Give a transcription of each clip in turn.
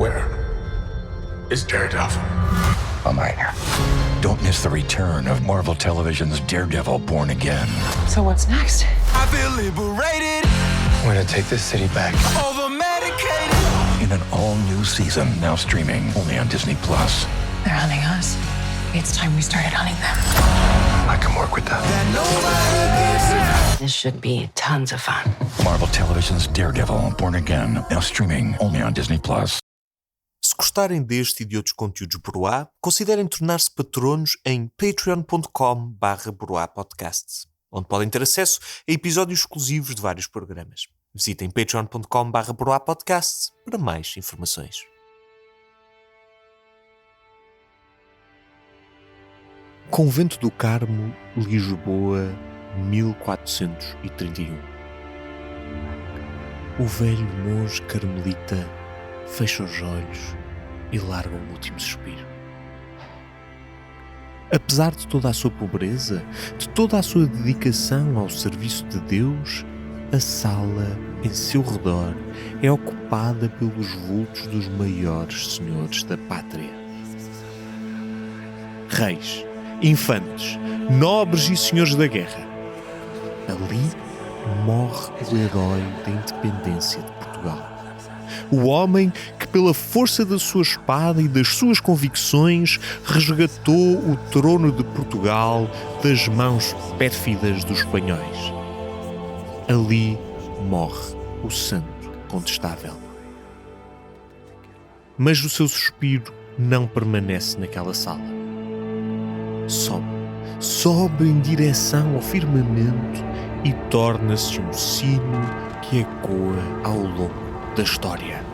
Where is Daredevil? A minor. Don't miss the return of Marvel Television's Daredevil Born Again. So what's next? I feel liberated. We're gonna take this city back. Over medicated. In an all-new season, now streaming only on Disney+. They're hunting us. It's time we started hunting them. I can work with that. That nobody gives. This should be tons of fun. Marvel Television's Daredevil Born Again, now streaming only on Disney+. Se gostarem deste e de outros conteúdos Broá, considerem tornar-se patronos em patreon.com/broapodcasts, onde podem ter acesso a episódios exclusivos de vários programas. Visitem patreon.com/broapodcasts para mais informações. Convento do Carmo, Lisboa, 1431. O velho monge carmelita fecha os olhos e larga um último suspiro. Apesar de toda a sua pobreza, de toda a sua dedicação ao serviço de Deus, a sala em seu redor é ocupada pelos vultos dos maiores senhores da pátria. Reis, infantes, nobres e senhores da guerra. Ali morre o herói da independência de Portugal. O homem que, pela força da sua espada e das suas convicções, resgatou o trono de Portugal das mãos pérfidas dos espanhóis. Ali morre o santo contestável. Mas o seu suspiro não permanece naquela sala. Sobe em direção ao firmamento e torna-se um sino que ecoa ao longo da história.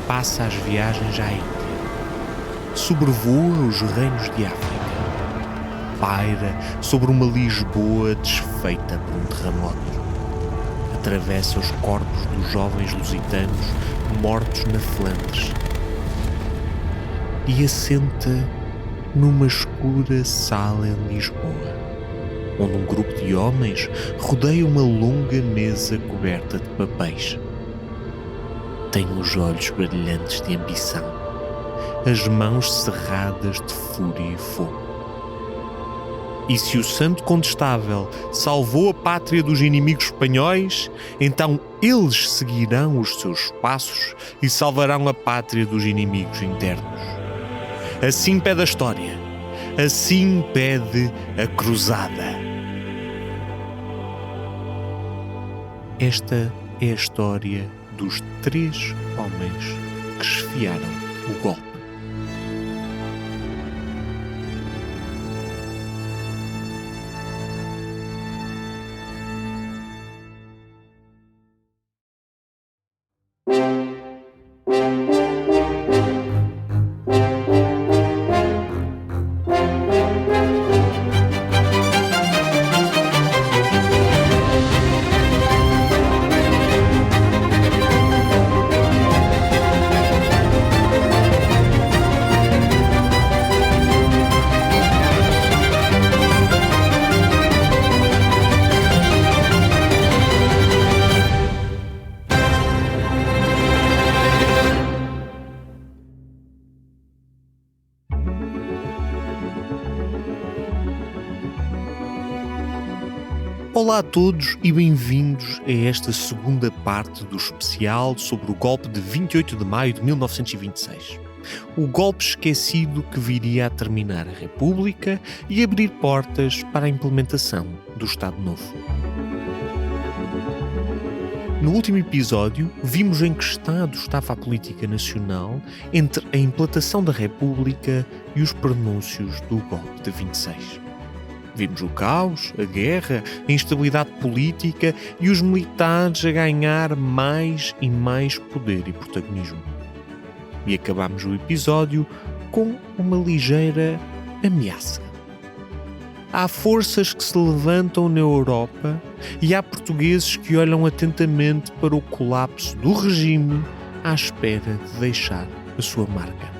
Passa as viagens à Índia, sobrevoa os reinos de África, paira sobre uma Lisboa desfeita por um terremoto, atravessa os corpos dos jovens lusitanos mortos na Flandres e assenta numa escura sala em Lisboa, onde um grupo de homens rodeia uma longa mesa coberta de papéis. Tem os olhos brilhantes de ambição, as mãos cerradas de fúria e fogo. E se o santo contestável salvou a pátria dos inimigos espanhóis, então eles seguirão os seus passos e salvarão a pátria dos inimigos internos. Assim pede a história, assim pede a cruzada. Esta é a história dos 3 homens que esfiaram o golpe. Olá a todos e bem-vindos a esta segunda parte do especial sobre o golpe de 28 de maio de 1926. O golpe esquecido que viria a terminar a República e abrir portas para a implementação do Estado Novo. No último episódio, vimos em que estado estava a política nacional entre a implantação da República e os prenúncios do golpe de 26. Vimos o caos, a guerra, a instabilidade política e os militares a ganhar mais e mais poder e protagonismo. E acabámos o episódio com uma ligeira ameaça. Há forças que se levantam na Europa e há portugueses que olham atentamente para o colapso do regime à espera de deixar a sua marca.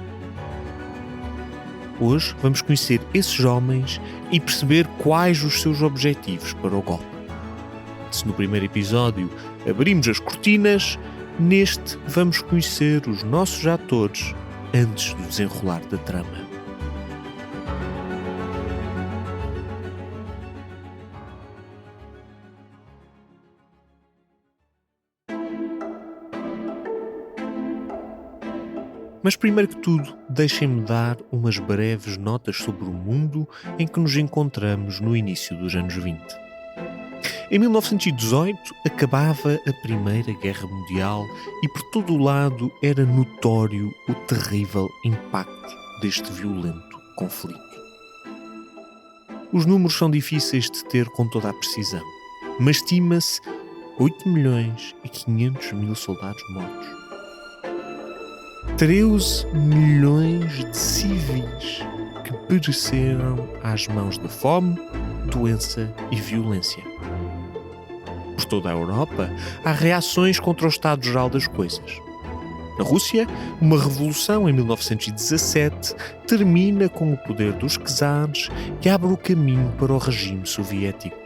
Hoje vamos conhecer esses homens e perceber quais os seus objetivos para o golpe. Se no primeiro episódio abrimos as cortinas, Neste, vamos conhecer os nossos atores antes do desenrolar da trama. Mas primeiro que tudo, deixem-me dar umas breves notas sobre o mundo em que nos encontramos no início dos anos 20. Em 1918 acabava a Primeira Guerra Mundial e por todo o lado era notório o terrível impacto deste violento conflito. Os números são difíceis de ter com toda a precisão, mas estima-se 8.500.000 soldados mortos. 13 milhões de civis que pereceram às mãos da fome, doença e violência. Por toda a Europa, há reações contra o estado geral das coisas. Na Rússia, uma revolução em 1917 termina com o poder dos czares e abre o caminho para o regime soviético.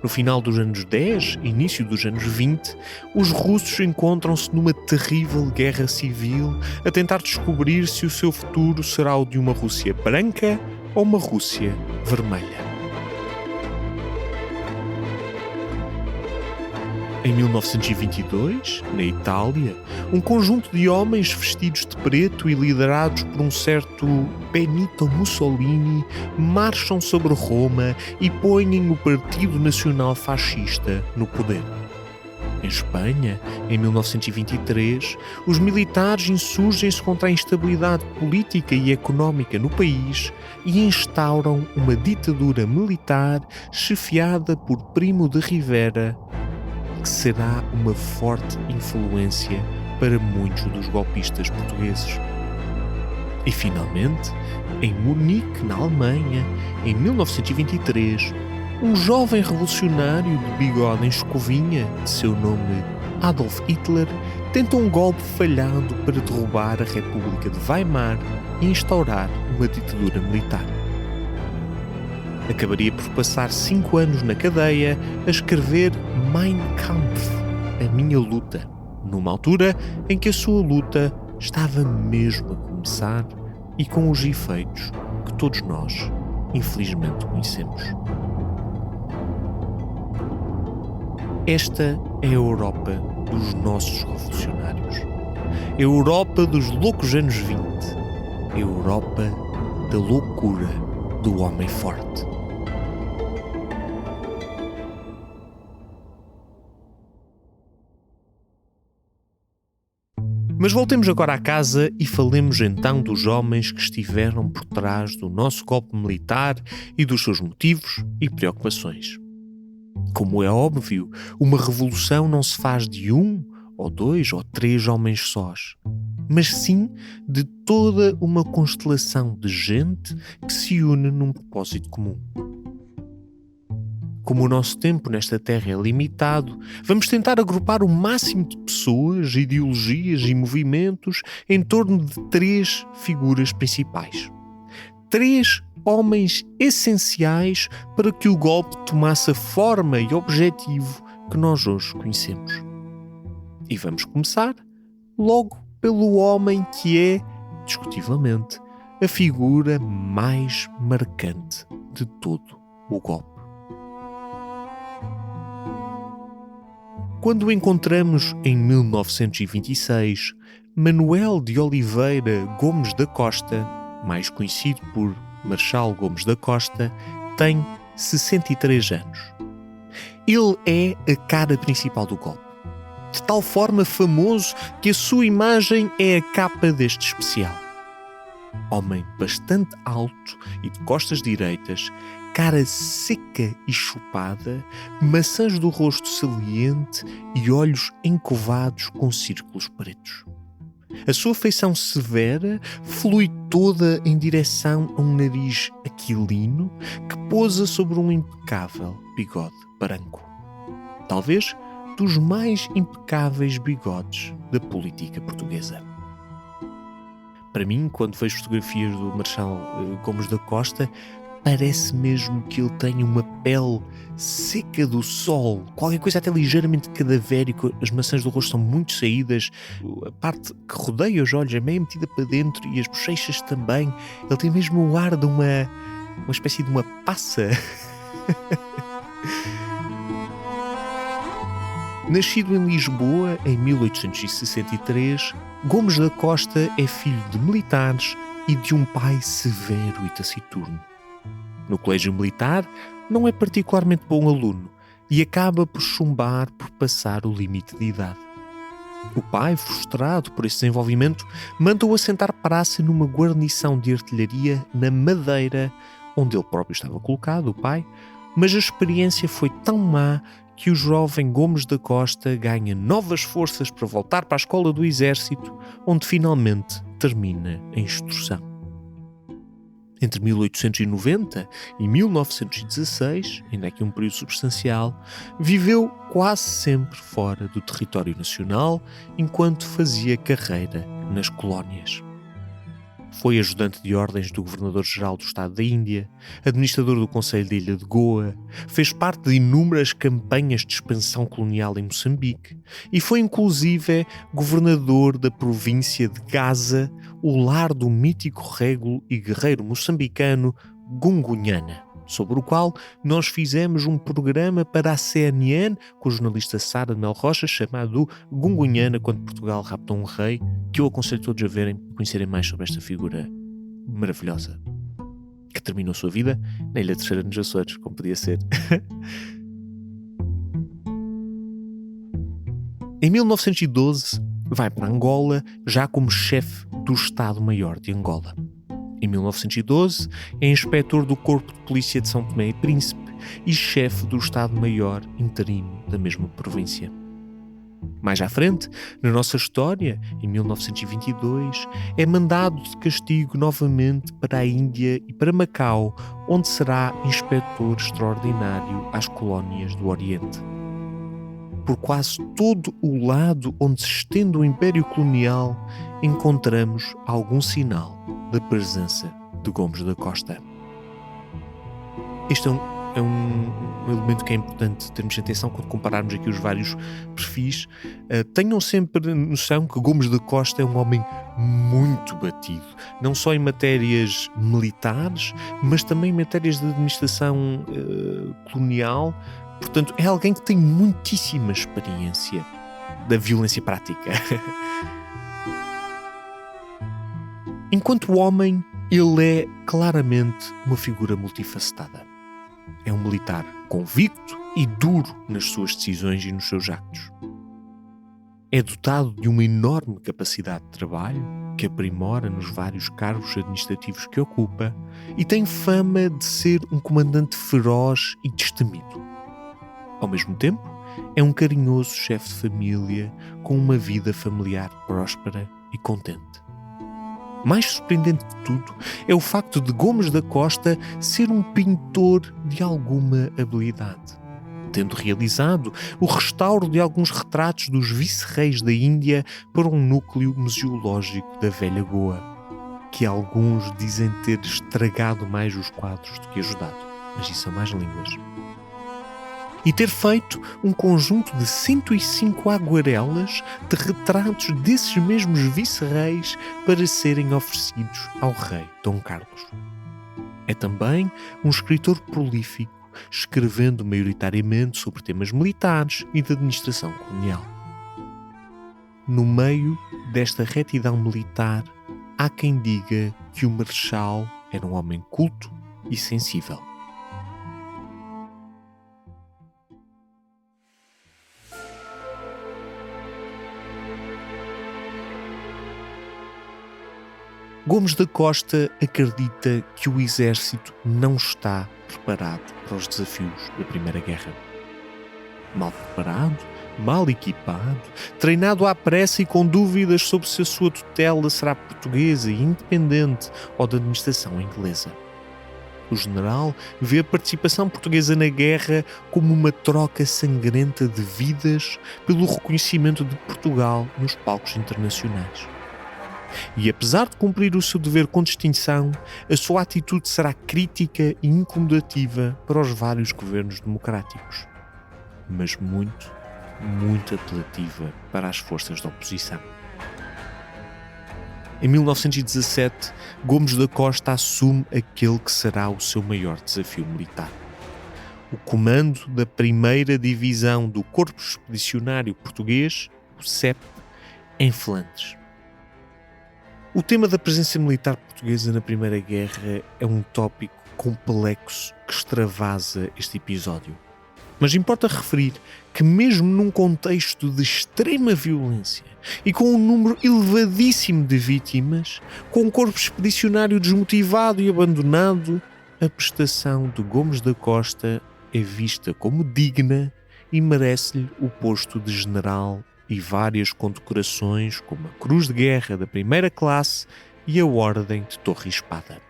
No final dos anos 10, início dos anos 20, os russos encontram-se numa terrível guerra civil a tentar descobrir se o seu futuro será o de uma Rússia branca ou uma Rússia vermelha. Em 1922, na Itália, um conjunto de homens vestidos de preto e liderados por um certo Benito Mussolini marcham sobre Roma e põem o Partido Nacional Fascista no poder. Em Espanha, em 1923, os militares insurgem-se contra a instabilidade política e económica no país e instauram uma ditadura militar chefiada por Primo de Rivera, que será uma forte influência para muitos dos golpistas portugueses. E finalmente, em Munique, na Alemanha, em 1923, um jovem revolucionário de bigode em escovinha, de seu nome Adolf Hitler, tenta um golpe falhado para derrubar a República de Weimar e instaurar uma ditadura militar. Acabaria por passar 5 anos na cadeia a escrever Mein Kampf, a minha luta, numa altura em que a sua luta estava mesmo a começar e com os efeitos que todos nós, infelizmente, conhecemos. Esta é a Europa dos nossos revolucionários, a Europa dos loucos anos 20, a Europa da loucura do homem forte. Mas voltemos agora à casa e falemos então dos homens que estiveram por trás do nosso golpe militar e dos seus motivos e preocupações. Como é óbvio, uma revolução não se faz de 1, ou 2, ou 3 homens sós, mas sim de toda uma constelação de gente que se une num propósito comum. Como o nosso tempo nesta terra é limitado, vamos tentar agrupar o máximo de pessoas, ideologias e movimentos em torno de 3 figuras principais. 3 homens essenciais para que o golpe tomasse a forma e objetivo que nós hoje conhecemos. E vamos começar logo pelo homem que é, discutivelmente, a figura mais marcante de todo o golpe. Quando o encontramos em 1926, Manuel de Oliveira Gomes da Costa, mais conhecido por Marechal Gomes da Costa, tem 63 anos. Ele é a cara principal do golpe, de tal forma famoso que a sua imagem é a capa deste especial. Homem bastante alto e de costas direitas, cara seca e chupada, maçãs do rosto saliente e olhos encovados com círculos pretos. A sua feição severa flui toda em direção a um nariz aquilino que pousa sobre um impecável bigode branco. Talvez dos mais impecáveis bigodes da política portuguesa. Para mim, quando vejo fotografias do Marechal Gomes da Costa, parece mesmo que ele tem uma pele seca do sol, qualquer coisa até ligeiramente cadavérico, as maçãs do rosto são muito saídas, a parte que rodeia os olhos é meio metida para dentro e as bochechas também. Ele tem mesmo o ar de uma espécie de uma passa. Nascido em Lisboa em 1863, Gomes da Costa é filho de militares e de um pai severo e taciturno. No colégio militar, não é particularmente bom aluno e acaba por chumbar por passar o limite de idade. O pai, frustrado por esse desenvolvimento, manda-o assentar praça numa guarnição de artilharia na Madeira, onde ele próprio estava colocado, o pai, mas a experiência foi tão má que o jovem Gomes da Costa ganha novas forças para voltar para a escola do exército, onde finalmente termina a instrução. Entre 1890 e 1916, ainda aqui um período substancial, viveu quase sempre fora do território nacional enquanto fazia carreira nas colónias. Foi ajudante de ordens do Governador-Geral do Estado da Índia, administrador do Conselho da Ilha de Goa, fez parte de inúmeras campanhas de expansão colonial em Moçambique e foi inclusive governador da província de Gaza, o lar do mítico régulo e guerreiro moçambicano Gungunhana, sobre o qual nós fizemos um programa para a CNN com a jornalista Sara Mel Rocha chamado Gungunhana quando Portugal raptou um rei, que eu aconselho todos a verem para conhecerem mais sobre esta figura maravilhosa que terminou a sua vida na Ilha Terceira nos Açores, como podia ser. Em 1912 vai para Angola já como chefe do Estado-Maior de Angola. Em 1912, é inspetor do Corpo de Polícia de São Tomé e Príncipe e chefe do Estado-Maior interino da mesma província. Mais à frente, na nossa história, em 1922, é mandado de castigo novamente para a Índia e para Macau, onde será inspetor extraordinário às colónias do Oriente. Por quase todo o lado onde se estende o Império Colonial, encontramos algum sinal da presença de Gomes da Costa. Este é um elemento que é importante termos atenção quando compararmos aqui os vários perfis. Tenham sempre noção que Gomes da Costa é um homem muito batido, não só em matérias militares, mas também em matérias de administração colonial. Portanto, é alguém que tem muitíssima experiência da violência prática. Enquanto homem, ele é claramente uma figura multifacetada. É um militar convicto e duro nas suas decisões e nos seus actos. É dotado de uma enorme capacidade de trabalho, que aprimora nos vários cargos administrativos que ocupa, e tem fama de ser um comandante feroz e destemido. Ao mesmo tempo, é um carinhoso chefe de família com uma vida familiar próspera e contente. Mais surpreendente de tudo é o facto de Gomes da Costa ser um pintor de alguma habilidade, tendo realizado o restauro de alguns retratos dos vice-reis da Índia para um núcleo museológico da velha Goa, que alguns dizem ter estragado mais os quadros do que ajudado, mas isso são mais línguas. E ter feito um conjunto de 105 aguarelas de retratos desses mesmos vice-reis para serem oferecidos ao rei Dom Carlos. É também um escritor prolífico, escrevendo maioritariamente sobre temas militares e de administração colonial. No meio desta retidão militar, há quem diga que o Marechal era um homem culto e sensível. Gomes da Costa acredita que o exército não está preparado para os desafios da Primeira Guerra. Mal preparado, mal equipado, treinado à pressa e com dúvidas sobre se a sua tutela será portuguesa e independente ou da administração inglesa. O general vê a participação portuguesa na guerra como uma troca sangrenta de vidas pelo reconhecimento de Portugal nos palcos internacionais. E apesar de cumprir o seu dever com distinção, a sua atitude será crítica e incomodativa para os vários governos democráticos, mas muito apelativa para as forças da oposição. Em 1917, Gomes da Costa assume aquele que será o seu maior desafio militar: o comando da primeira divisão do Corpo Expedicionário Português, o CEP, em Flandres. O tema da presença militar portuguesa na Primeira Guerra é um tópico complexo que extravasa este episódio. Mas importa referir que, mesmo num contexto de extrema violência e com um número elevadíssimo de vítimas, com um corpo expedicionário desmotivado e abandonado, a prestação de Gomes da Costa é vista como digna e merece-lhe o posto de general e várias condecorações, como a Cruz de Guerra da Primeira Classe e a Ordem de Torre e Espada.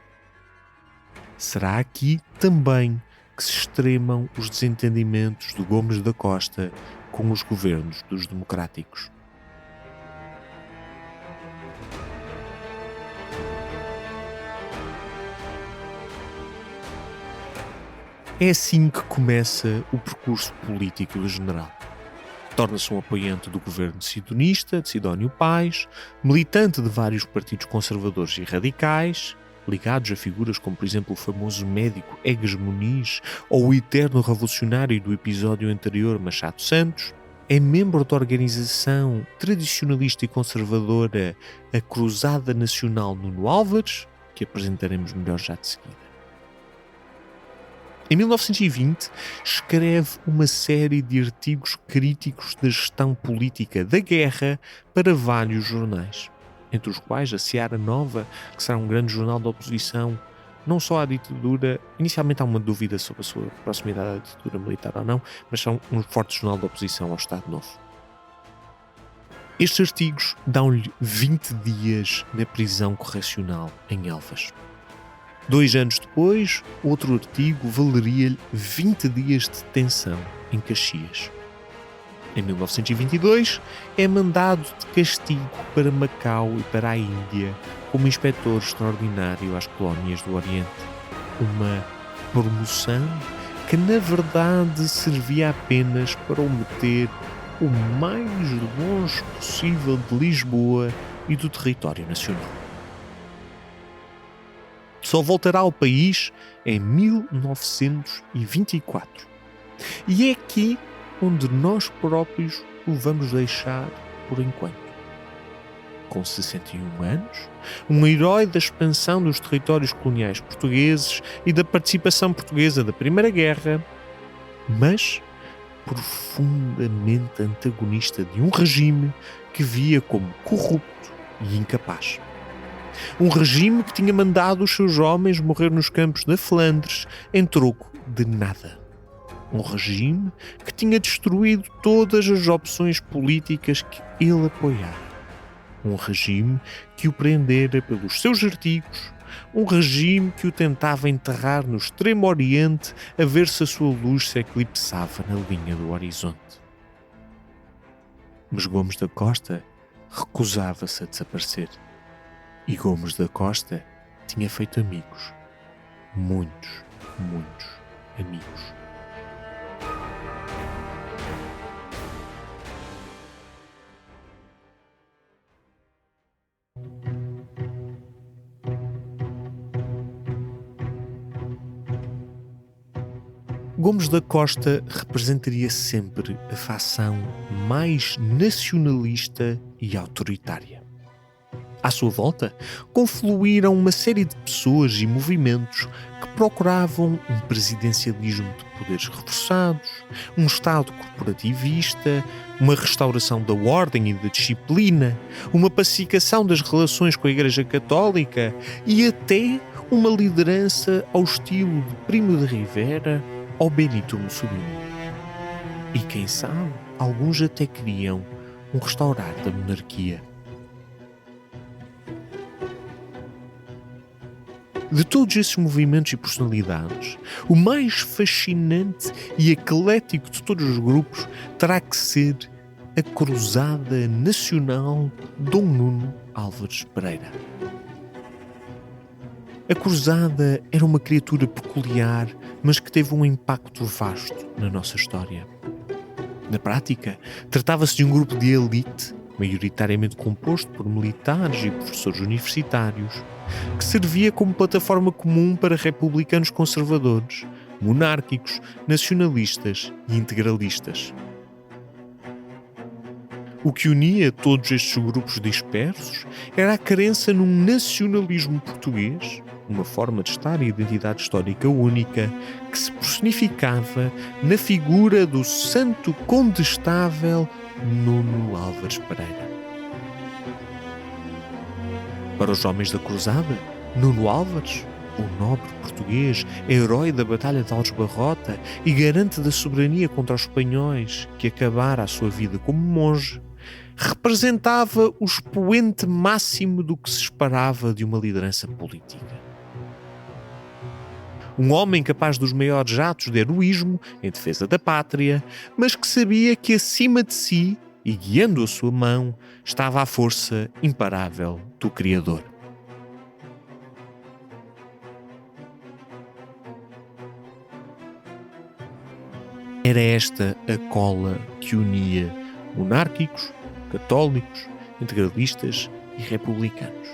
Será aqui também que se extremam os desentendimentos de Gomes da Costa com os governos dos democráticos. É assim que começa o percurso político do general. Torna-se um apoiante do governo cidonista, de Sidónio Pais, militante de vários partidos conservadores e radicais, ligados a figuras como, por exemplo, o famoso médico Egas Muniz ou o eterno revolucionário do episódio anterior, Machado Santos. É membro da organização tradicionalista e conservadora a Cruzada Nacional Nuno Álvares, que apresentaremos melhor já de seguida. Em 1920, escreve uma série de artigos críticos da gestão política da guerra para vários jornais, entre os quais a Seara Nova, que será um grande jornal da oposição, não só à ditadura. Inicialmente há uma dúvida sobre a sua proximidade à ditadura militar ou não, mas são um forte jornal da oposição ao Estado Novo. Estes artigos dão-lhe 20 dias na prisão correcional em Elvas. 2 anos depois, outro artigo valeria-lhe 20 dias de detenção em Caxias. Em 1922, é mandado de castigo para Macau e para a Índia como inspetor extraordinário às colónias do Oriente. Uma promoção que, na verdade, servia apenas para o meter o mais longe possível de Lisboa e do território nacional. Só voltará ao país em 1924. E é aqui onde nós próprios o vamos deixar por enquanto. Com 61 anos, um herói da expansão dos territórios coloniais portugueses e da participação portuguesa da Primeira Guerra, mas profundamente antagonista de um regime que via como corrupto e incapaz. Um regime que tinha mandado os seus homens morrer nos campos da Flandres em troco de nada. Um regime que tinha destruído todas as opções políticas que ele apoiara. Um regime que o prendera pelos seus artigos. Um regime que o tentava enterrar no Extremo Oriente a ver se a sua luz se eclipsava na linha do horizonte. Mas Gomes da Costa recusava-se a desaparecer. E Gomes da Costa tinha feito amigos. Muitos amigos. Gomes da Costa representaria sempre a facção mais nacionalista e autoritária. À sua volta, confluíram uma série de pessoas e movimentos que procuravam um presidencialismo de poderes reforçados, um Estado corporativista, uma restauração da ordem e da disciplina, uma pacificação das relações com a Igreja Católica e até uma liderança ao estilo de Primo de Rivera ou Benito Mussolini. E quem sabe, alguns até queriam um restaurar da monarquia. De todos esses movimentos e personalidades, o mais fascinante e eclético de todos os grupos terá que ser a Cruzada Nacional Dom Nuno Álvares Pereira. A Cruzada era uma criatura peculiar, mas que teve um impacto vasto na nossa história. Na prática, tratava-se de um grupo de elite, maioritariamente composto por militares e professores universitários, que servia como plataforma comum para republicanos conservadores, monárquicos, nacionalistas e integralistas. O que unia todos estes grupos dispersos era a crença num nacionalismo português, uma forma de estar e identidade histórica única, que se personificava na figura do santo condestável Nuno Álvares Pereira. Para os homens da Cruzada, Nuno Álvares, o nobre português, herói da Batalha de Aljubarrota e garante da soberania contra os espanhóis, que acabara a sua vida como monge, representava o expoente máximo do que se esperava de uma liderança política. Um homem capaz dos maiores atos de heroísmo em defesa da pátria, mas que sabia que acima de si, e guiando a sua mão, estava a força imparável do Criador. Era esta a cola que unia monárquicos, católicos, integralistas e republicanos.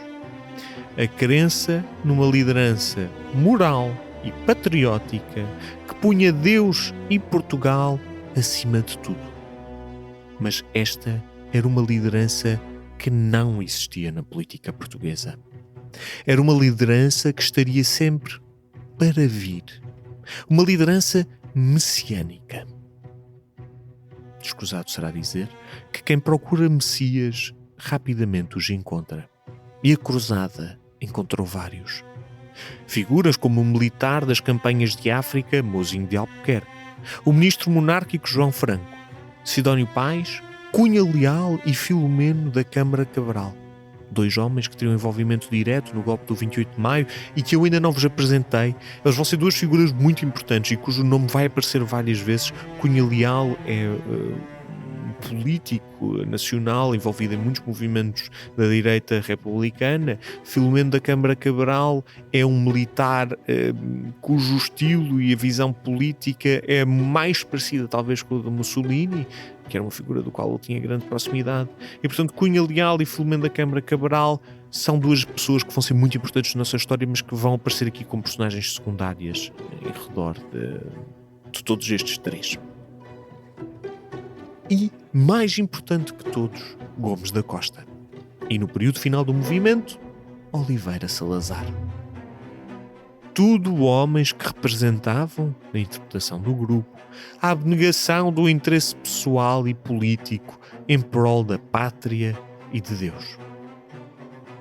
A crença numa liderança moral e patriótica que punha Deus e Portugal acima de tudo. Mas esta era uma liderança que não existia na política portuguesa. Era uma liderança que estaria sempre para vir. Uma liderança messiânica. Escusado será dizer que quem procura Messias rapidamente os encontra. E a Cruzada encontrou vários. Figuras como o militar das campanhas de África, Mouzinho de Albuquerque, o ministro monárquico João Franco, Sidónio Pais, Cunha Leal e Filomeno da Câmara Cabral, dois homens que teriam envolvimento direto no golpe do 28 de Maio e que eu ainda não vos apresentei. Eles vão ser duas figuras muito importantes e cujo nome vai aparecer várias vezes. Cunha Leal é político nacional envolvido em muitos movimentos da direita republicana. Filomeno da Câmara Cabral é um militar cujo estilo e a visão política é mais parecida talvez com a de Mussolini, que era uma figura do qual ele tinha grande proximidade. E portanto Cunha Leal e Filomeno da Câmara Cabral são duas pessoas que vão ser muito importantes na nossa história, mas que vão aparecer aqui como personagens secundárias em redor de todos estes três. E, mais importante que todos, Gomes da Costa. E no período final do movimento, Oliveira Salazar. Tudo homens que representavam, na interpretação do grupo, a abnegação do interesse pessoal e político em prol da pátria e de Deus.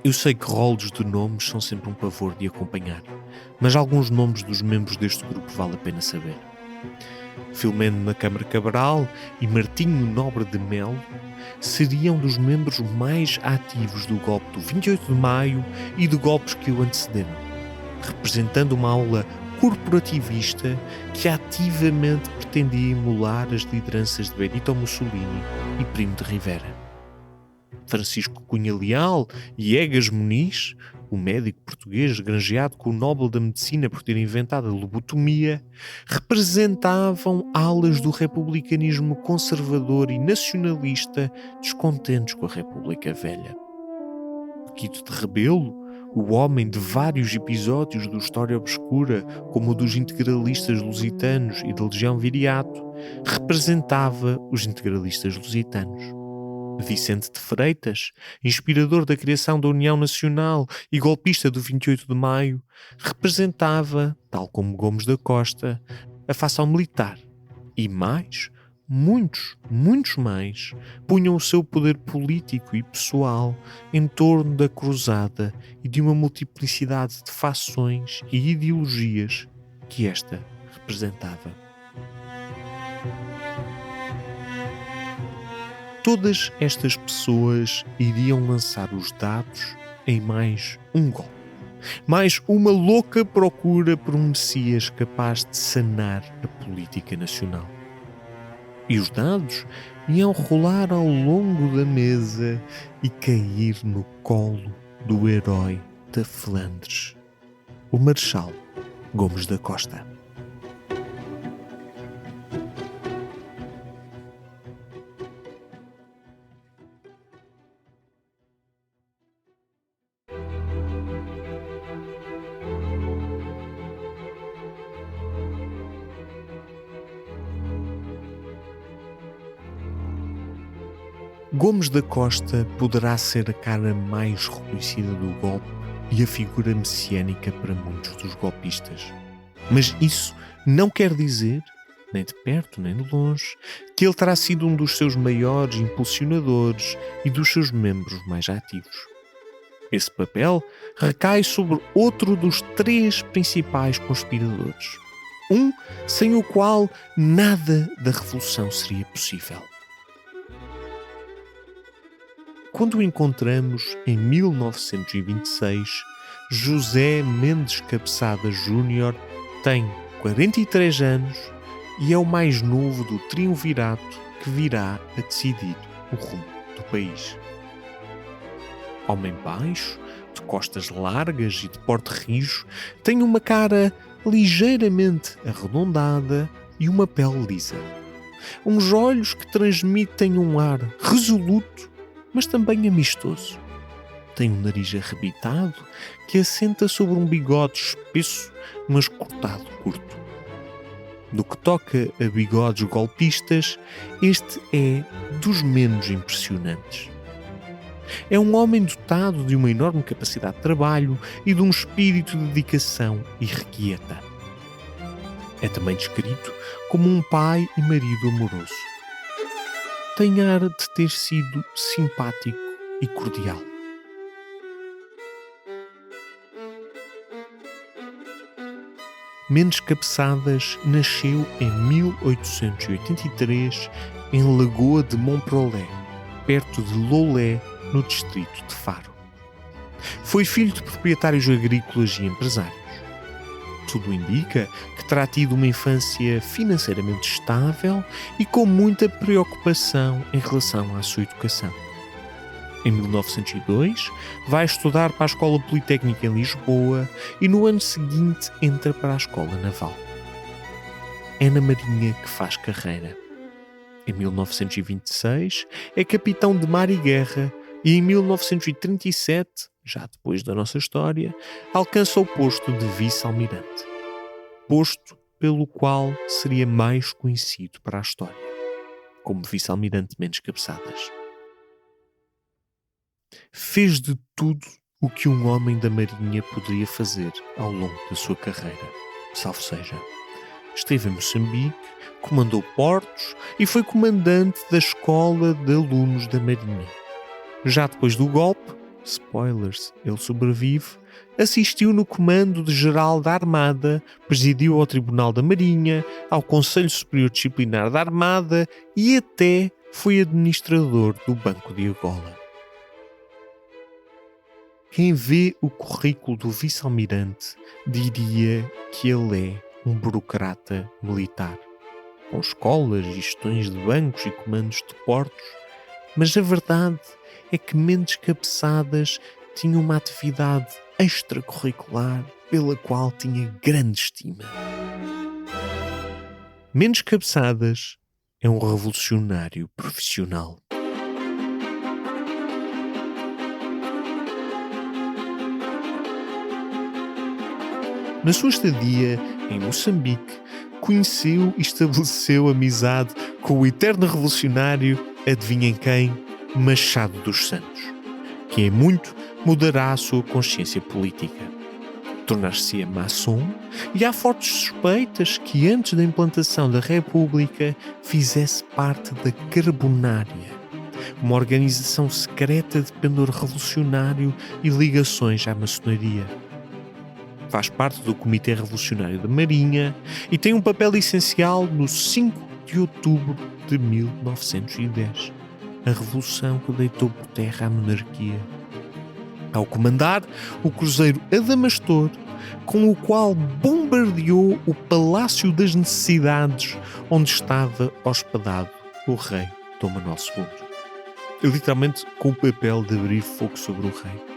Eu sei que rolos de nomes são sempre um pavor de acompanhar, mas alguns nomes dos membros deste grupo vale a pena saber. Filomeno da Câmara Cabral e Martinho Nobre de Melo seriam dos membros mais ativos do golpe do 28 de Maio e de golpes que o antecederam, representando uma aula corporativista que ativamente pretendia emular as lideranças de Benito Mussolini e Primo de Rivera. Francisco Cunha Leal e Egas Muniz, o médico português granjeado com o Nobel da Medicina por ter inventado a lobotomia, representavam alas do republicanismo conservador e nacionalista descontentes com a República Velha. Quito de Rebelo, o homem de vários episódios do História Obscura, como o dos integralistas lusitanos e da Legião Viriato, representava os integralistas lusitanos. Vicente de Freitas, inspirador da criação da União Nacional e golpista do 28 de Maio, representava, tal como Gomes da Costa, a facção militar. E mais, muitos mais, punham o seu poder político e pessoal em torno da Cruzada e de uma multiplicidade de fações e ideologias que esta representava. Todas estas pessoas iriam lançar os dados em mais um golpe. Mais uma louca procura por um Messias capaz de sanar a política nacional. e os dados iam rolar ao longo da mesa e cair no colo do herói da Flandres, o Marechal Gomes da Costa. Gomes da Costa poderá ser a cara mais reconhecida do golpe e a figura messiânica para muitos dos golpistas. Mas isso não quer dizer, nem de perto nem de longe, que ele terá sido um dos seus maiores impulsionadores e dos seus membros mais ativos. Esse papel recai sobre outro dos 3 principais conspiradores. Um sem o qual nada da revolução seria possível. Quando o encontramos em 1926, José Mendes Cabeçada Júnior tem 43 anos e é o mais novo do triunvirato que virá a decidir o rumo do país. Homem baixo, de costas largas e de porte rijo, tem uma cara ligeiramente arredondada e uma pele lisa. Uns olhos que transmitem um ar resoluto, mas também amistoso. Tem um nariz arrebitado que assenta sobre um bigode espesso, mas cortado curto. No que toca a bigodes golpistas, este é dos menos impressionantes. É um homem dotado de uma enorme capacidade de trabalho e de um espírito de dedicação irrequieta. É também descrito como um pai e marido amoroso. Tem ar de ter sido simpático e cordial. Mendes Cabeçadas nasceu em 1883 em Lagoa de Montprolé, perto de Loulé, no distrito de Faro. Foi filho de proprietários agrícolas e empresários. Tudo indica que terá tido uma infância financeiramente estável e com muita preocupação em relação à sua educação. Em 1902, vai estudar para a Escola Politécnica em Lisboa e no ano seguinte entra para a Escola Naval. É na Marinha que faz carreira. Em 1926, é capitão de mar e guerra e em 1937, já depois da nossa história, alcança o posto de vice-almirante. Posto pelo qual seria mais conhecido para a história, como vice-almirante Mendes Cabeçadas. Fez de tudo o que um homem da Marinha poderia fazer ao longo da sua carreira, salvo seja. Esteve em Moçambique, comandou portos e foi comandante da Escola de Alunos da Marinha. Já depois do golpe, spoilers, ele sobrevive, assistiu no comando de geral da Armada, presidiu ao Tribunal da Marinha, ao Conselho Superior Disciplinar da Armada e até foi administrador do Banco de Angola. Quem vê o currículo do vice-almirante diria que ele é um burocrata militar, com escolas, gestões de bancos e comandos de portos, mas a verdade é que Mendes Cabeçadas tinha uma atividade extracurricular pela qual tinha grande estima. Mendes Cabeçadas é um revolucionário profissional. Na sua estadia em Moçambique, conheceu e estabeleceu amizade com o eterno revolucionário, adivinhem quem? Machado dos Santos, que em muito mudará a sua consciência política. Tornar-se-ia maçom e há fortes suspeitas que antes da implantação da República fizesse parte da Carbonária, uma organização secreta de pendor revolucionário e ligações à maçonaria. Faz parte do Comitê Revolucionário da Marinha e tem um papel essencial no 5 de outubro de 1910, a revolução que deitou por terra a monarquia. Ao comandar o cruzeiro Adamastor, com o qual bombardeou o Palácio das Necessidades, onde estava hospedado o rei Dom Manuel II. Literalmente com o papel de abrir fogo sobre o rei.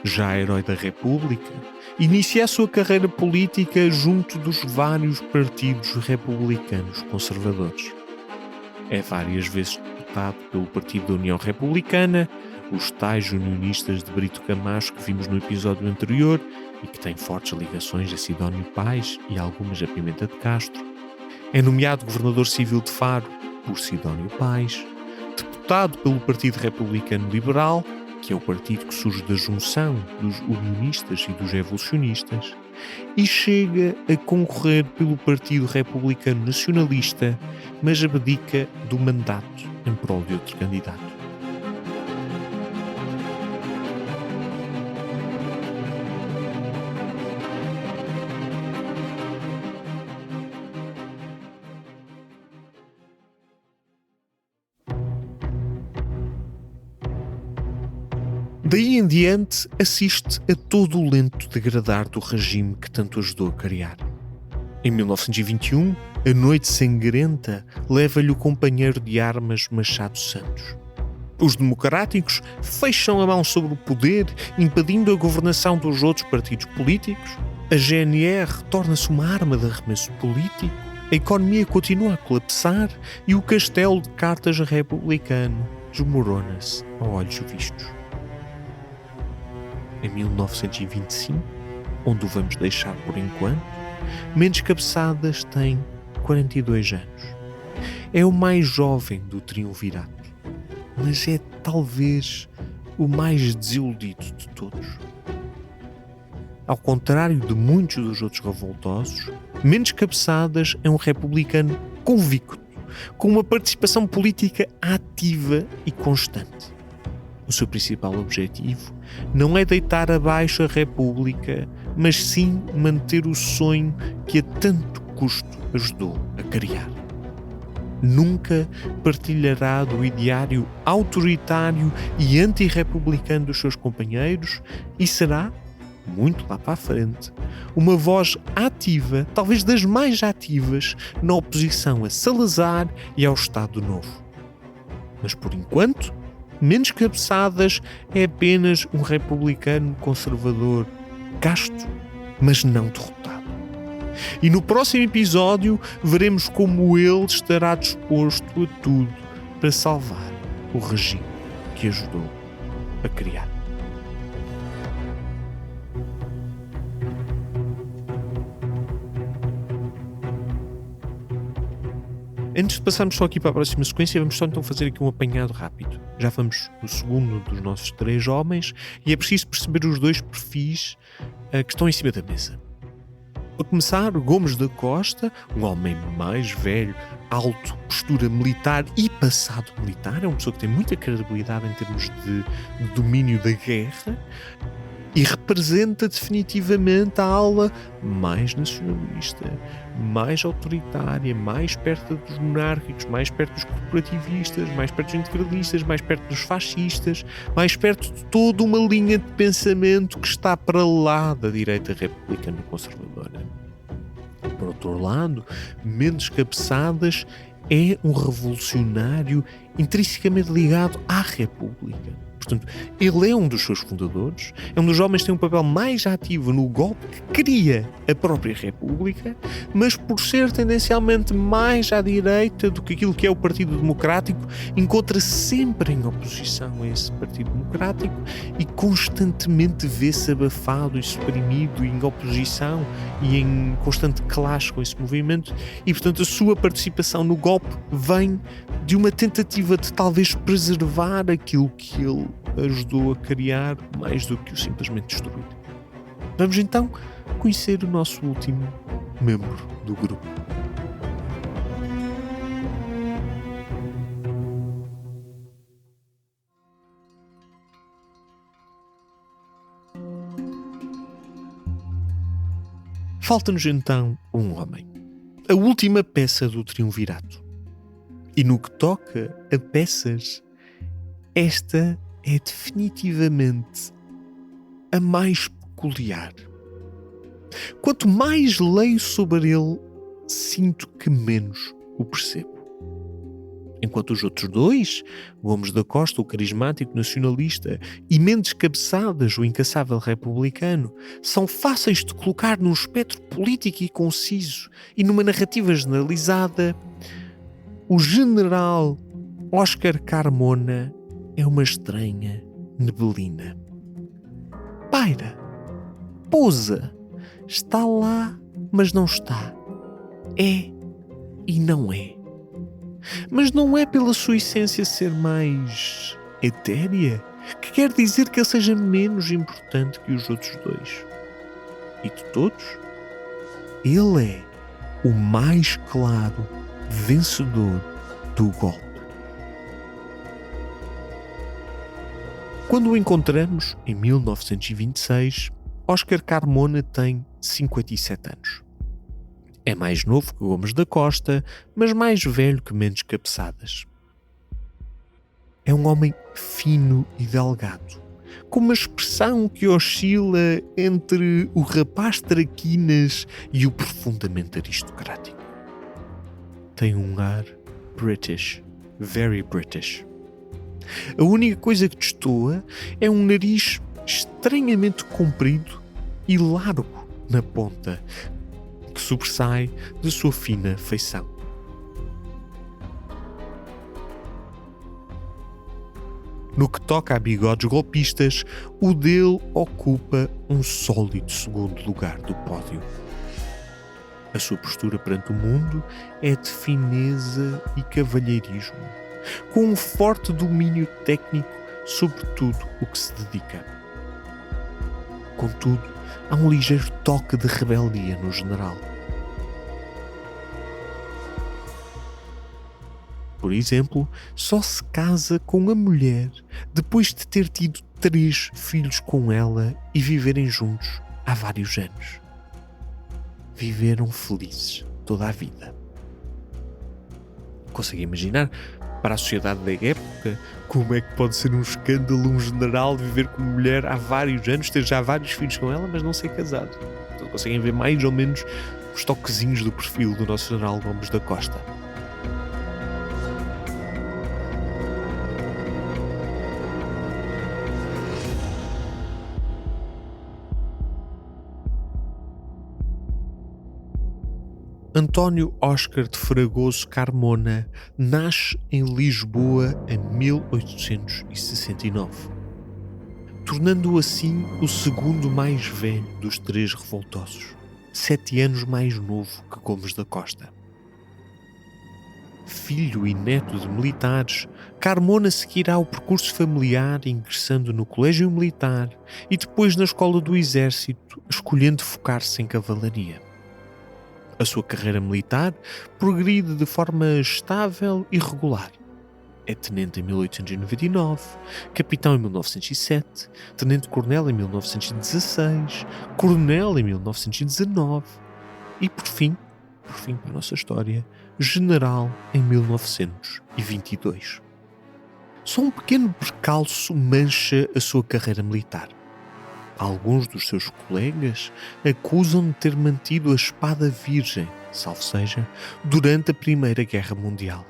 Já herói da República, inicia a sua carreira política junto dos vários partidos republicanos conservadores. É várias vezes deputado pelo Partido da União Republicana, os tais unionistas de Brito Camacho que vimos no episódio anterior e que têm fortes ligações a Sidónio Pais e algumas a Pimenta de Castro. É nomeado governador civil de Faro por Sidónio Pais, deputado pelo Partido Republicano Liberal, que é o partido que surge da junção dos unionistas e dos evolucionistas, e chega a concorrer pelo Partido Republicano Nacionalista, mas abdica do mandato em prol de outro candidato. Daí em diante, assiste a todo o lento degradar do regime que tanto ajudou a criar. Em 1921, a noite sangrenta leva-lhe o companheiro de armas Machado Santos. Os democráticos fecham a mão sobre o poder, impedindo a governação dos outros partidos políticos. A GNR torna-se uma arma de arremesso político. A economia continua a colapsar e o castelo de cartas republicano desmorona-se a olhos vistos. Em 1925, onde o vamos deixar por enquanto, Mendes Cabeçadas tem 42 anos. É o mais jovem do triunvirato, mas é talvez o mais desiludido de todos. Ao contrário de muitos dos outros revoltosos, Mendes Cabeçadas é um republicano convicto, com uma participação política ativa e constante. O seu principal objetivo não é deitar abaixo a República, mas sim manter o sonho que a tanto custo ajudou a criar. Nunca partilhará do ideário autoritário e antirrepublicano dos seus companheiros e será, muito lá para a frente, uma voz ativa, talvez das mais ativas, na oposição a Salazar e ao Estado Novo. Mas por enquanto, Mendes Cabeçadas é apenas um republicano conservador, casto, mas não derrotado. E no próximo episódio veremos como ele estará disposto a tudo para salvar o regime que ajudou a criar. Antes de passarmos só aqui para a próxima sequência, vamos só então fazer aqui um apanhado rápido. Já vamos no segundo dos nossos 3 homens e é preciso perceber os 2 perfis que estão em cima da mesa. Para começar, Gomes da Costa, um homem mais velho, alto, postura militar e passado militar, é uma pessoa que tem muita credibilidade em termos de domínio da guerra e representa definitivamente a ala mais nacionalista, mais autoritária, mais perto dos monárquicos, mais perto dos corporativistas, mais perto dos integralistas, mais perto dos fascistas, mais perto de toda uma linha de pensamento que está para lá da direita republicana conservadora. Por outro lado, Mendes Cabeçadas é um revolucionário intrinsecamente ligado à República. Portanto, ele é um dos seus fundadores, é um dos homens que tem um papel mais ativo no golpe que cria a própria República, mas por ser tendencialmente mais à direita do que aquilo que é o Partido Democrático, encontra-se sempre em oposição a esse Partido Democrático e constantemente vê-se abafado e suprimido em oposição e em constante clash com esse movimento e, portanto, a sua participação no golpe vem de uma tentativa de talvez preservar aquilo que ele ajudou a criar mais do que o simplesmente destruir. Vamos então conhecer o nosso último membro do grupo. Falta-nos então um homem, a última peça do triunvirato. E no que toca a peças, esta é definitivamente a mais peculiar. Quanto mais leio sobre ele, sinto que menos o percebo. Enquanto os outros dois, Gomes da Costa, o carismático nacionalista, e Mendes Cabeçadas, o incansável republicano, são fáceis de colocar num espectro político e conciso e numa narrativa generalizada, o general Oscar Carmona é uma estranha neblina. Paira, pousa, está lá, mas não está. É e não é. Mas não é pela sua essência ser mais etérea que quer dizer que ele seja menos importante que os outros dois. E de todos, ele é o mais claro vencedor do golpe. Quando o encontramos, em 1926, Oscar Carmona tem 57 anos. É mais novo que Gomes da Costa, mas mais velho que Mendes Cabeçadas. É um homem fino e delgado, com uma expressão que oscila entre o rapaz traquinas e o profundamente aristocrático. Tem um ar British, very British. A única coisa que destoa é um nariz estranhamente comprido e largo na ponta, que sobressai de sua fina feição. No que toca a bigodes golpistas, o dele ocupa um sólido segundo lugar do pódio. A sua postura perante o mundo é de fineza e cavalheirismo, com um forte domínio técnico sobre tudo o que se dedica. Contudo, há um ligeiro toque de rebeldia no general. Por exemplo, só se casa com a mulher depois de ter tido 3 filhos com ela e viverem juntos há vários anos. Viveram felizes toda a vida. Consegue imaginar, para a sociedade da época, como é que pode ser um escândalo um general viver com uma mulher há vários anos, ter já vários filhos com ela, mas não ser casado? Então conseguem ver mais ou menos os toquezinhos do perfil do nosso general Gomes da Costa. António Oscar de Fragoso Carmona nasce em Lisboa em 1869, tornando-o assim o segundo mais velho dos 3 revoltosos, 7 anos mais novo que Gomes da Costa. Filho e neto de militares, Carmona seguirá o percurso familiar ingressando no colégio militar e depois na escola do exército, escolhendo focar-se em cavalaria. A sua carreira militar progride de forma estável e regular. É tenente em 1899, capitão em 1907, tenente-coronel em 1916, coronel em 1919 e, por fim para a nossa história, general em 1922. Só um pequeno percalço mancha a sua carreira militar. Alguns dos seus colegas acusam de ter mantido a espada virgem, salvo seja, durante a Primeira Guerra Mundial.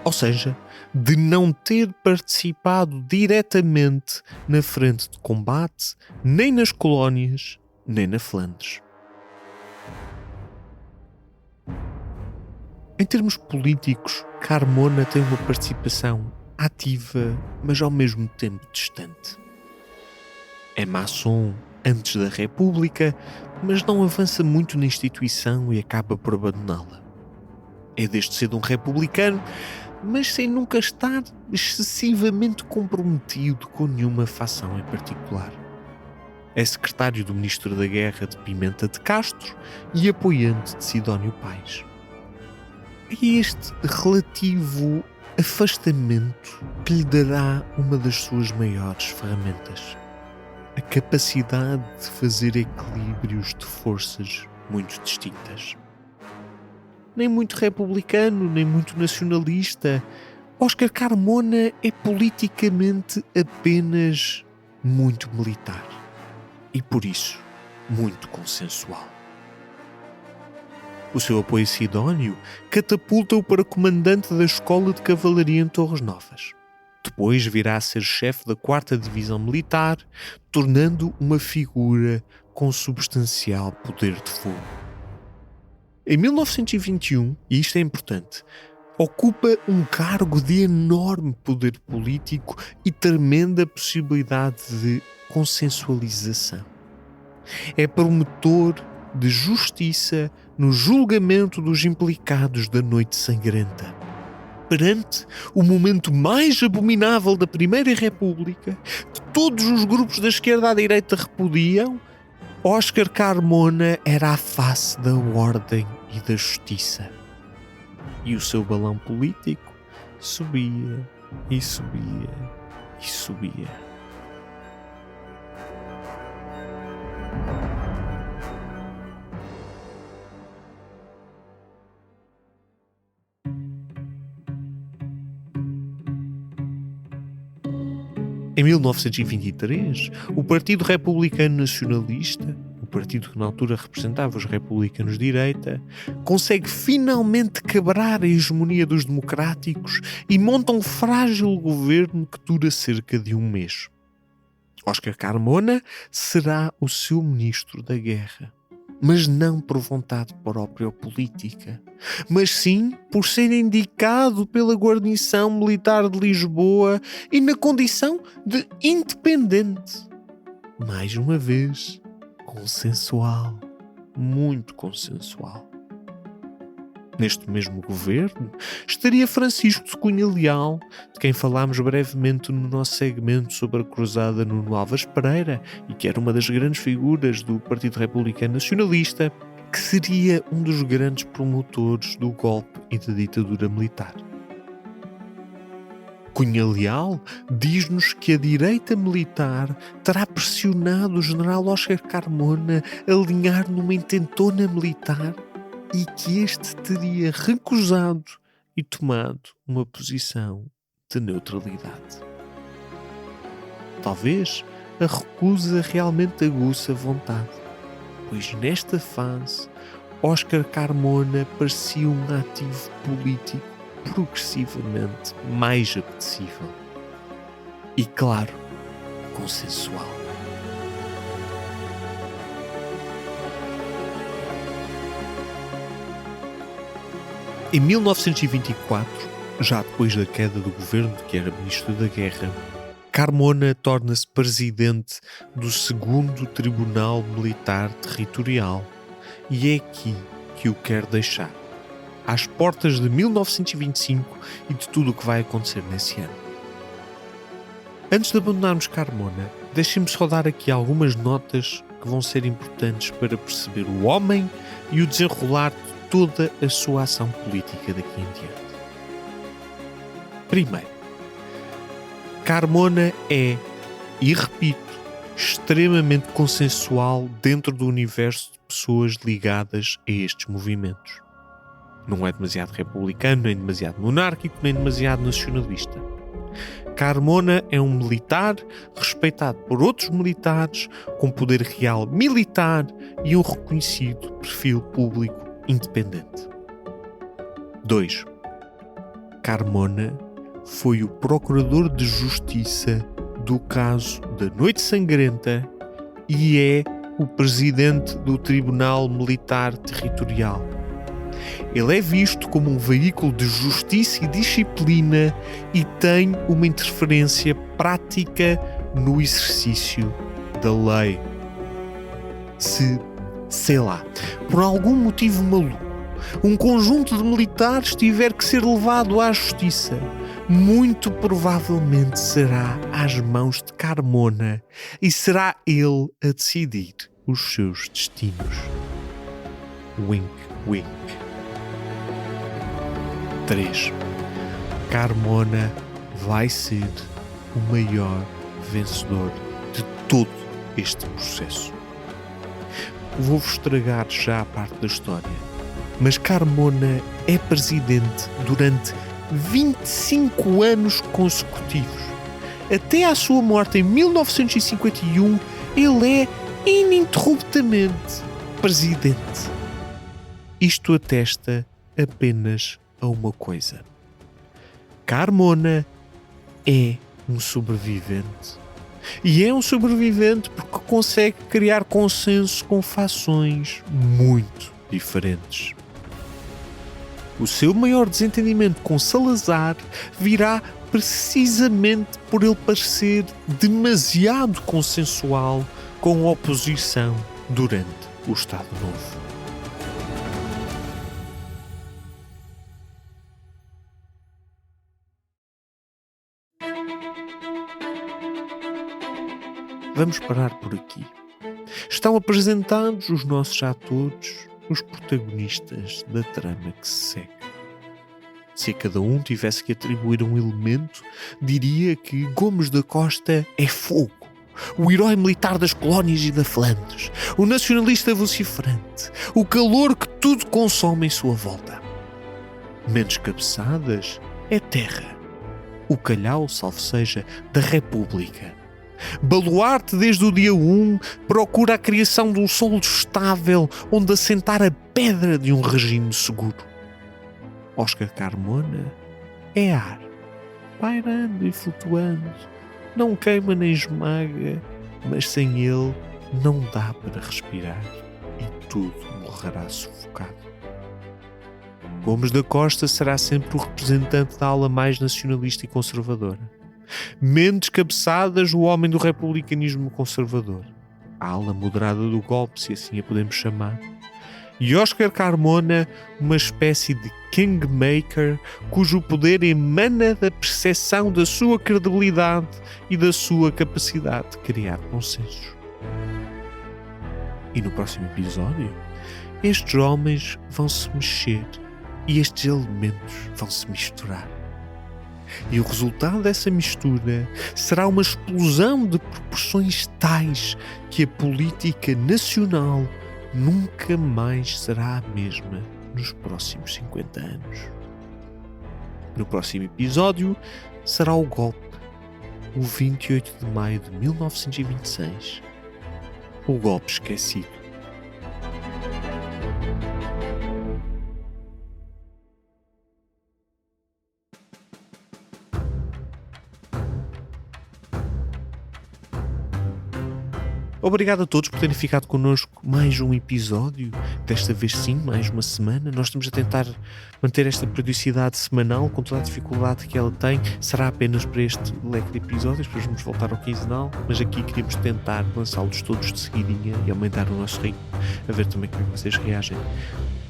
Ou seja, de não ter participado diretamente na frente de combate, nem nas colónias, nem na Flandres. Em termos políticos, Carmona tem uma participação ativa, mas ao mesmo tempo distante. É maçom antes da República, mas não avança muito na instituição e acaba por abandoná-la. É desde cedo um republicano, mas sem nunca estar excessivamente comprometido com nenhuma facção em particular. É secretário do Ministro da Guerra de Pimenta de Castro e apoiante de Sidónio Pais. É este relativo afastamento que lhe dará uma das suas maiores ferramentas: a capacidade de fazer equilíbrios de forças muito distintas. Nem muito republicano, nem muito nacionalista, Oscar Carmona é politicamente apenas muito militar e, por isso, muito consensual. O seu apoio sidónio catapulta-o para comandante da Escola de Cavalaria em Torres Novas. Depois virá a ser chefe da 4ª Divisão Militar, tornando uma figura com substancial poder de fogo. Em 1921, e isto é importante, ocupa um cargo de enorme poder político e tremenda possibilidade de consensualização. É promotor de justiça no julgamento dos implicados da Noite Sangrenta. Perante o momento mais abominável da Primeira República, que todos os grupos da esquerda à direita repudiam, Oscar Carmona era a face da ordem e da justiça. E o seu balão político subia e subia e subia. Em 1923, o Partido Republicano Nacionalista, o partido que na altura representava os republicanos de direita, consegue finalmente quebrar a hegemonia dos democráticos e monta um frágil governo que dura cerca de um mês. Oscar Carmona será o seu ministro da guerra, mas não por vontade própria ou política, mas sim por ser indicado pela guarnição militar de Lisboa e na condição de independente. Mais uma vez, consensual, muito consensual. Neste mesmo governo estaria Francisco de Cunha Leal, de quem falámos brevemente no nosso segmento sobre a cruzada Nuno Álvares Pereira e que era uma das grandes figuras do Partido Republicano Nacionalista, que seria um dos grandes promotores do golpe e da ditadura militar. Cunha Leal diz-nos que a direita militar terá pressionado o general Oscar Carmona a alinhar numa intentona militar e que este teria recusado e tomado uma posição de neutralidade. Talvez a recusa realmente aguça a vontade, pois nesta fase Oscar Carmona parecia um ativo político progressivamente mais apetecível e, claro, consensual. Em 1924, já depois da queda do governo de que era ministro da Guerra, Carmona torna-se presidente do 2º Tribunal Militar Territorial e é aqui que o quer deixar, às portas de 1925 e de tudo o que vai acontecer nesse ano. Antes de abandonarmos Carmona, deixem-me só dar aqui algumas notas que vão ser importantes para perceber o homem e o desenrolar de toda a sua ação política daqui em diante. Primeiro, Carmona é, e repito, extremamente consensual dentro do universo de pessoas ligadas a estes movimentos. Não é demasiado republicano, nem demasiado monárquico, nem demasiado nacionalista. Carmona é um militar respeitado por outros militares, com poder real militar e um reconhecido perfil público independente. 2. Carmona foi o procurador de justiça do caso da Noite Sangrenta e é o presidente do Tribunal Militar Territorial. Ele é visto como um veículo de justiça e disciplina e tem uma interferência prática no exercício da lei. Se, sei lá, por algum motivo maluco, um conjunto de militares tiver que ser levado à justiça, muito provavelmente será às mãos de Carmona e será ele a decidir os seus destinos. Wink, wink. 3. Carmona vai ser o maior vencedor de todo este processo. Vou-vos estragar já a parte da história, mas Carmona é presidente durante 25 anos consecutivos. Até à sua morte em 1951, ele é ininterruptamente presidente. isto atesta apenas a uma coisa. Carmona é um sobrevivente. E é um sobrevivente porque consegue criar consenso com fações muito diferentes. O seu maior desentendimento com Salazar virá precisamente por ele parecer demasiado consensual com a oposição durante o Estado Novo. Vamos parar por aqui. Estão apresentados os nossos atores, os protagonistas da trama que se segue. Se a cada um tivesse que atribuir um elemento, diria que Gomes da Costa é fogo, o herói militar das colónias e da Flandres, o nacionalista vociferante, o calor que tudo consome em sua volta. Mendes Cabeçadas é terra, o calhau, salvo seja, da República. Baluarte desde o dia 1 procura a criação de um solo estável onde assentar a pedra de um regime seguro. Oscar Carmona é ar, pairando e flutuando, não queima nem esmaga, mas sem ele não dá para respirar e tudo morrerá sufocado. Gomes da Costa será sempre o representante da ala mais nacionalista e conservadora. Mendes Cabeçadas, o homem do republicanismo conservador, a ala moderada do golpe, se assim a podemos chamar. E Oscar Carmona, uma espécie de kingmaker cujo poder emana da percepção da sua credibilidade e da sua capacidade de criar consensos. E no próximo episódio, estes homens vão se mexer e estes elementos vão se misturar. E o resultado dessa mistura será uma explosão de proporções tais que a política nacional nunca mais será a mesma nos próximos 50 anos. No próximo episódio será o golpe, o 28 de maio de 1926. O golpe esquecido. Obrigado a todos por terem ficado connosco mais um episódio, desta vez sim, mais uma semana. Nós estamos a tentar manter esta periodicidade semanal, com toda a dificuldade que ela tem. Será apenas para este leque de episódios, depois vamos voltar ao quinzenal, mas aqui queríamos tentar lançá-los todos de seguidinha e aumentar o nosso ritmo, a ver também como é que vocês reagem.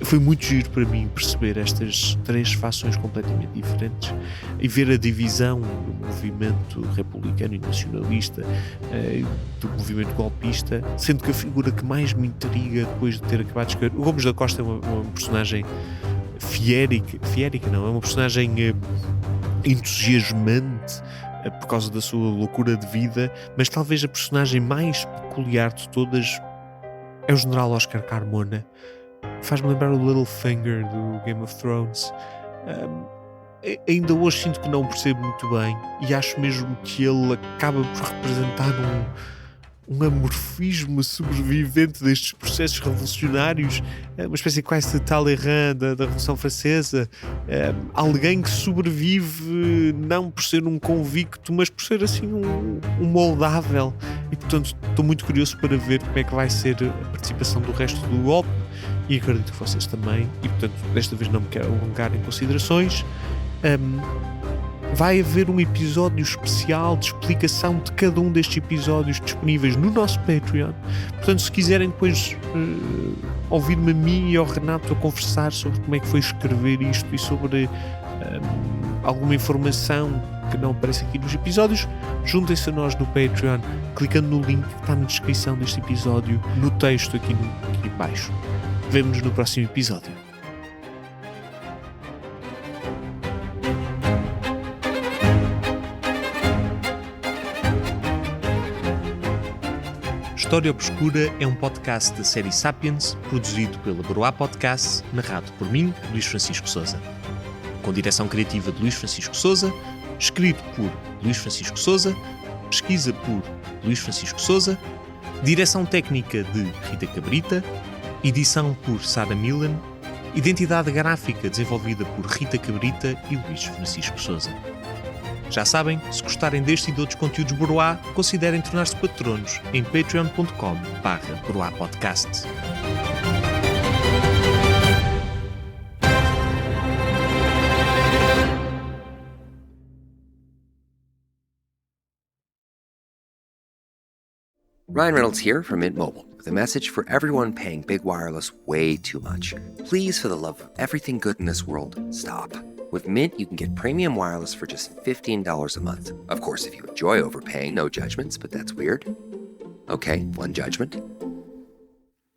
Foi muito giro para mim perceber estas três fações completamente diferentes e ver a divisão do movimento republicano e nacionalista, do movimento golpista, sendo que a figura que mais me intriga depois de ter acabado de escrever... O Gomes da Costa é uma personagem fiérica não, é uma personagem entusiasmante por causa da sua loucura de vida, mas talvez a personagem mais peculiar de todas é o General Oscar Carmona. Faz-me lembrar o Littlefinger do Game of Thrones. Ainda hoje sinto que não percebo muito bem e acho mesmo que ele acaba por representar um amorfismo sobrevivente destes processos revolucionários, uma espécie quase de Talleyrand da Revolução Francesa, alguém que sobrevive não por ser um convicto, mas por ser assim um moldável, e portanto estou muito curioso para ver como é que vai ser a participação do resto do golpe, e acredito que vocês também, e portanto desta vez não me quero alongar em considerações. Vai haver um episódio especial de explicação de cada um destes episódios disponíveis no nosso Patreon. Portanto, se quiserem depois ouvir-me a mim e ao Renato a conversar sobre como é que foi escrever isto e sobre alguma informação que não aparece aqui nos episódios, juntem-se a nós no Patreon, clicando no link que está na descrição deste episódio, no texto aqui abaixo. Vemo-nos no próximo episódio. História Obscura é um podcast da série Sapiens, produzido pela Broá Podcast, narrado por mim, Luís Francisco Sousa. Com direção criativa de Luís Francisco Sousa, escrito por Luís Francisco Sousa, pesquisa por Luís Francisco Sousa, direção técnica de Rita Cabrita, edição por Sara Milan Identidade gráfica desenvolvida por Rita Cabrita e Luís Francisco Souza. Já sabem, se gostarem deste e de outros conteúdos Broá, considerem tornar-se patronos em patreon.com/broapodcast. Ryan Reynolds here from Mint Mobile with a message for everyone paying big wireless way too much. Please, for the love of everything good in this world, stop. With Mint, you can get premium wireless for just $15 a month. Of course, if you enjoy overpaying, no judgments, but that's weird. Okay, one judgment.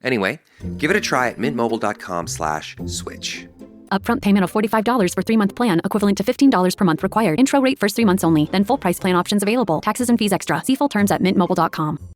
Anyway, give it a try at mintmobile.com/switch. Upfront payment of $45 for 3-month plan, equivalent to $15 per month required. Intro rate first 3 months only, then full price plan options available. Taxes and fees extra. See full terms at mintmobile.com.